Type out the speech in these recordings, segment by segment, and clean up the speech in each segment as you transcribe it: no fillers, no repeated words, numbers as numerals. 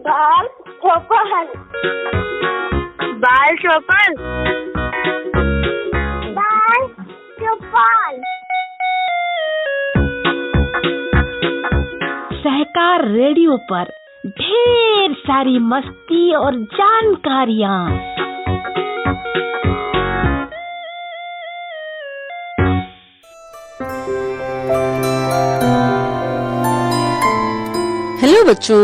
बाल चौपन, बाल चौपन, बाल चौपन। सहकार रेडियो पर ढेर सारी मस्ती और जानकारियाँ। हेलो बच्चों,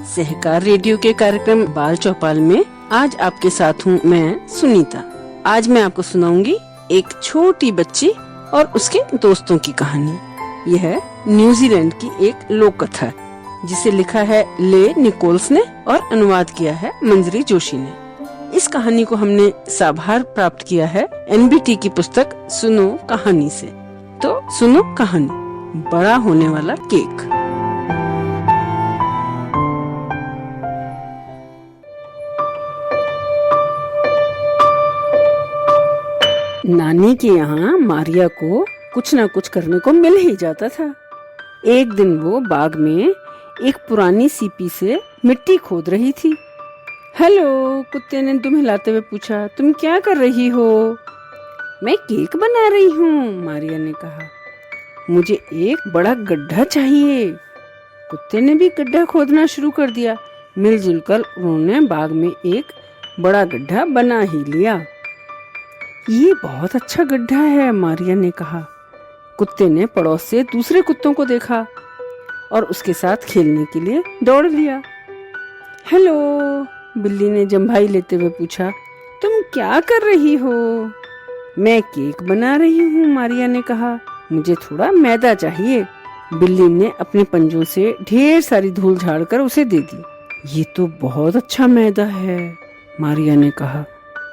सहकार रेडियो के कार्यक्रम बाल चौपाल में आज आपके साथ हूँ मैं सुनीता। आज मैं आपको सुनाऊंगी एक छोटी बच्ची और उसके दोस्तों की कहानी। यह न्यूजीलैंड की एक लोक कथा है जिसे लिखा है ले निकोल्स ने और अनुवाद किया है मंजरी जोशी ने। इस कहानी को हमने साभार प्राप्त किया है एनबीटी की पुस्तक सुनो कहानी से। तो सुनो कहानी, बड़ा होने वाला केक। नानी के यहाँ मारिया को कुछ न कुछ करने को मिल ही जाता था। एक दिन वो बाग में एक पुरानी सीपी से मिट्टी खोद रही थी। हेलो, कुत्ते ने दुम हिलाते हुए पूछा, तुम क्या कर रही हो? मैं केक बना रही हूँ, मारिया ने कहा। मुझे एक बड़ा गड्ढा चाहिए। कुत्ते ने भी गड्ढा खोदना शुरू कर दिया। मिलजुल कर उन्होंने बाग में एक बड़ा गड्ढा बना ही लिया। ये बहुत अच्छा गड्ढा है, मारिया ने कहा। कुत्ते ने पड़ोस से दूसरे कुत्तों को देखा और उसके साथ खेलने के लिए दौड़ लिया। हेलो, बिल्ली ने जम्भाई लेते हुए पूछा, तुम क्या कर रही हो? मैं केक बना रही हूँ, मारिया ने कहा। मुझे थोड़ा मैदा चाहिए। बिल्ली ने अपने पंजों से ढेर सारी धूल झाड़कर उसे दे दी। ये तो बहुत अच्छा मैदा है, मारिया ने कहा।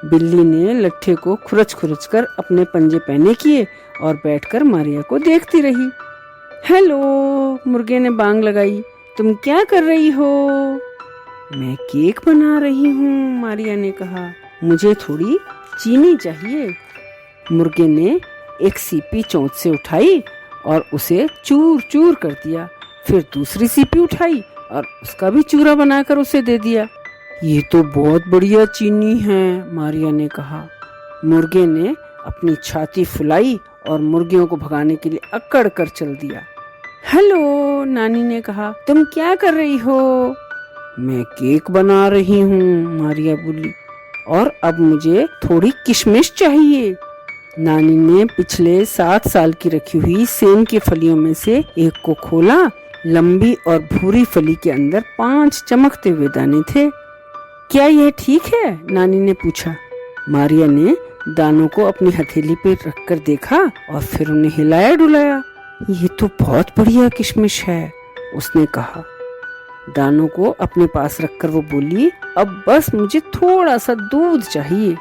बिल्ली ने लट्ठे को खुरच खुरच कर अपने पंजे पहने किए और बैठकर मारिया को देखती रही। हेलो, मुर्गे ने बांग लगाई। तुम क्या कर रही हो? मैं केक बना रही हूँ, मारिया ने कहा। मुझे थोड़ी चीनी चाहिए। मुर्गे ने एक सीपी चोंच से उठाई और उसे चूर चूर कर दिया। फिर दूसरी सीपी उठाई और उसका भी चूरा बनाकर उसे दे दिया। ये तो बहुत बढ़िया चीनी है, मारिया ने कहा। मुर्गे ने अपनी छाती फुलाई और मुर्गियों को भगाने के लिए अकड़ कर चल दिया। हेलो, नानी ने कहा, तुम क्या कर रही हो? मैं केक बना रही हूँ, मारिया बोली। और अब मुझे थोड़ी किशमिश चाहिए। नानी ने पिछले 7 साल की रखी हुई सेम की फलियों में से एक को खोला। लंबी और भूरी फली के अंदर 5 चमकते हुए दाने थे। क्या यह ठीक है? नानी ने पूछा। मारिया ने दानों को अपनी हथेली पे रखकर देखा और फिर उन्हें हिलाया डुलाया। ये तो बहुत बढ़िया किशमिश है, उसने कहा। दानों को अपने पास रखकर वो बोली, अब बस मुझे थोड़ा सा दूध चाहिए।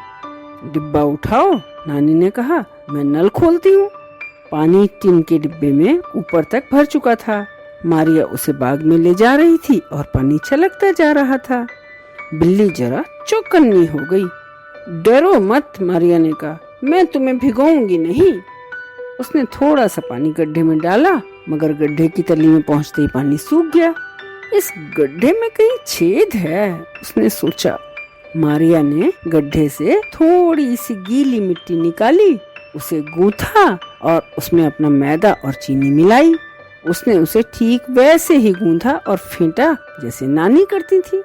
डिब्बा उठाओ, नानी ने कहा। मैं नल खोलती हूँ। पानी टिन के डिब्बे में ऊपर तक भर चुका था। मारिया उसे बाग में ले जा रही थी और पानी छलकता जा रहा था। बिल्ली जरा चौकन्नी हो गई। डरो मत, मारिया ने कहा, मैं तुम्हें भिगोऊंगी नहीं। उसने थोड़ा सा पानी गड्ढे में डाला, मगर गड्ढे की तली में पहुंचते ही पानी सूख गया। इस गड्ढे में कहीं छेद है, उसने सोचा। मारिया ने गड्ढे से थोड़ी सी गीली मिट्टी निकाली, उसे गूंथा और उसमें अपना मैदा और चीनी मिलाई। उसने उसे ठीक वैसे ही गूंथा और फेंटा जैसे नानी करती थी।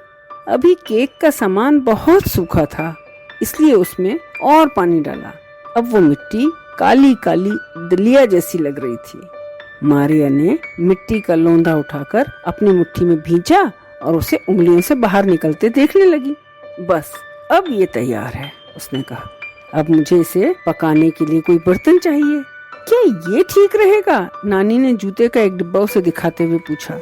अभी केक का सामान बहुत सूखा था, इसलिए उसमें और पानी डाला। अब वो मिट्टी काली काली दलिया जैसी लग रही थी। मारिया ने मिट्टी का लोंदा उठाकर अपनी मुट्ठी में भींचा और उसे उंगलियों से बाहर निकलते देखने लगी। बस अब ये तैयार है, उसने कहा। अब मुझे इसे पकाने के लिए कोई बर्तन चाहिए। क्या ये ठीक रहेगा? नानी ने जूते का एक डिब्बा उसे दिखाते हुए पूछा।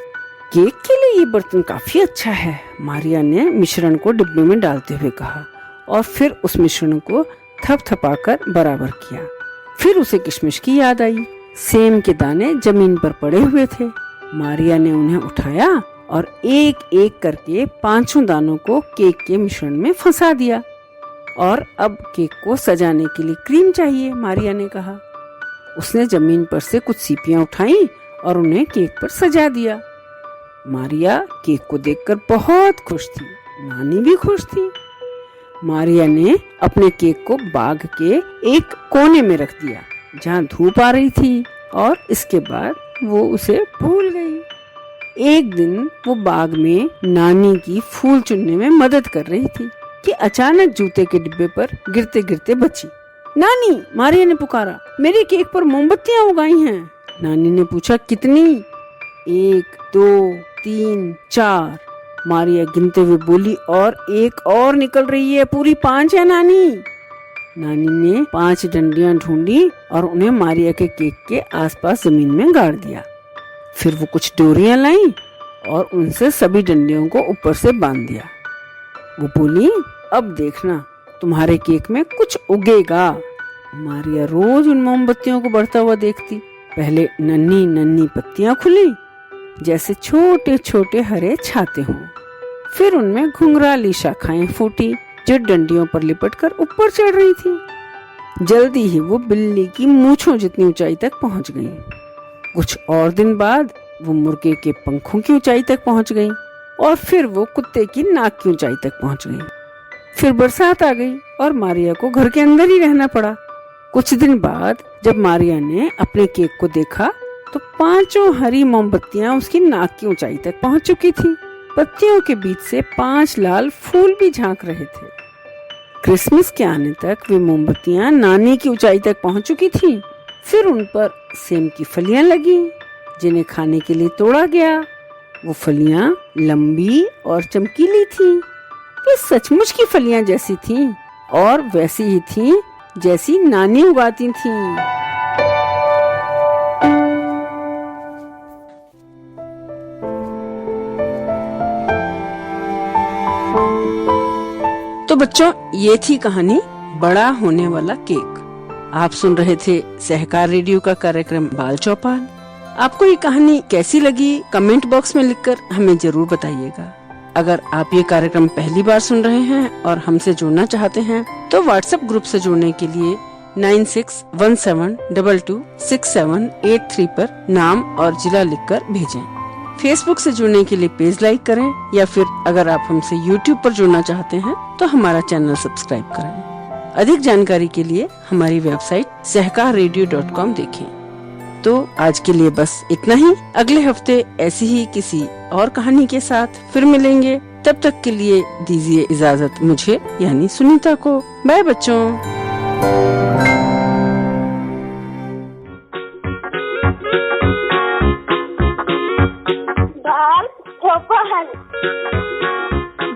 केक के लिए ये बर्तन काफी अच्छा है, मारिया ने मिश्रण को डिब्बे में डालते हुए कहा और फिर उस मिश्रण को थपथपाकर बराबर किया। फिर उसे किशमिश की याद आई। सेम के दाने जमीन पर पड़े हुए थे। मारिया ने उन्हें उठाया और एक एक करके 5 दानों को केक के मिश्रण में फंसा दिया। और अब केक को सजाने के लिए क्रीम चाहिए, मारिया ने कहा। उसने जमीन पर से कुछ सीपियां उठाई और उन्हें केक पर सजा दिया। मारिया केक को देखकर बहुत खुश थी, नानी भी खुश थी। मारिया ने अपने केक को बाग के एक कोने में रख दिया जहाँ धूप आ रही थी, और इसके बाद वो उसे भूल गई। एक दिन वो बाग में नानी की फूल चुनने में मदद कर रही थी कि अचानक जूते के डिब्बे पर गिरते गिरते बची। नानी, मारिया ने पुकारा, मेरे केक पर मोमबत्तियां उगाई हैं। नानी ने पूछा, कितनी? 1, 2, 3, 4। मारिया गिनते हुए बोली, और एक और निकल रही है, पूरी 5 है नानी। नानी ने 5 डंडियां ढूंढी और उन्हें मारिया के केक के आसपास जमीन में गाड़ दिया। फिर वो कुछ डोरियां लाई और उनसे सभी डंडियों को ऊपर से बांध दिया। वो बोली, अब देखना, तुम्हारे केक में कुछ उगेगा। मारिया रोज उन मोमबत्तियों को बढ़ता हुआ देखती। पहले नन्ही नन्ही पत्तियां खुली जैसे छोटे छोटे हरे छाते हों। फिर उनमें घुंघराली शाखाएं फूटी जो डंडियों पर लिपटकर ऊपर चढ़ रही थी। जल्दी ही वो बिल्ली की मूंछों जितनी ऊंचाई तक पहुंच गई। कुछ और दिन बाद वो मुर्गे के पंखों की ऊंचाई तक पहुंच गई, और फिर वो कुत्ते की नाक की ऊंचाई तक पहुंच गई। फिर बरसात आ गई और मारिया को घर के अंदर ही रहना पड़ा। कुछ दिन बाद जब मारिया ने अपने केक को देखा तो 5 हरी मोमबत्तियां उसकी नाक की ऊंचाई तक पहुंच चुकी थी। पत्तियों के बीच से 5 लाल फूल भी झांक रहे थे। क्रिसमस के आने तक वे मोमबत्तियां नानी की ऊंचाई तक पहुंच चुकी थी। फिर उन पर सेम की फलियां लगी जिन्हें खाने के लिए तोड़ा गया। वो फलियां लंबी और चमकीली थीं। वे सचमुच की फलियां जैसी थीं और वैसी ही थीं जैसी नानी उगाती थीं। तो बच्चों, ये थी कहानी बड़ा होने वाला केक। आप सुन रहे थे सहकार रेडियो का कार्यक्रम बाल चौपाल। आपको ये कहानी कैसी लगी कमेंट बॉक्स में लिखकर हमें जरूर बताइएगा। अगर आप ये कार्यक्रम पहली बार सुन रहे हैं और हमसे जुड़ना चाहते हैं तो व्हाट्सएप ग्रुप से जुड़ने के लिए 9617226783 पर नाम और जिला लिखकर भेजें। फेसबुक से जुड़ने के लिए पेज लाइक करें, या फिर अगर आप हमसे यूट्यूब पर जुड़ना चाहते हैं तो हमारा चैनल सब्सक्राइब करें। अधिक जानकारी के लिए हमारी वेबसाइट सहकाररेडियो.com देखें। तो आज के लिए बस इतना ही। अगले हफ्ते ऐसी ही किसी और कहानी के साथ फिर मिलेंगे। तब तक के लिए दीजिए इजाजत मुझे यानी सुनीता को। बाय बच्चों। बाल चौपाल,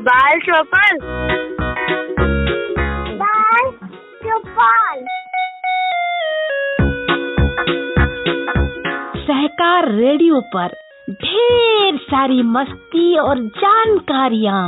बाल चौपाल, बाल चौपाल। सहकार रेडियो पर ढेर सारी मस्ती और जानकारियाँ।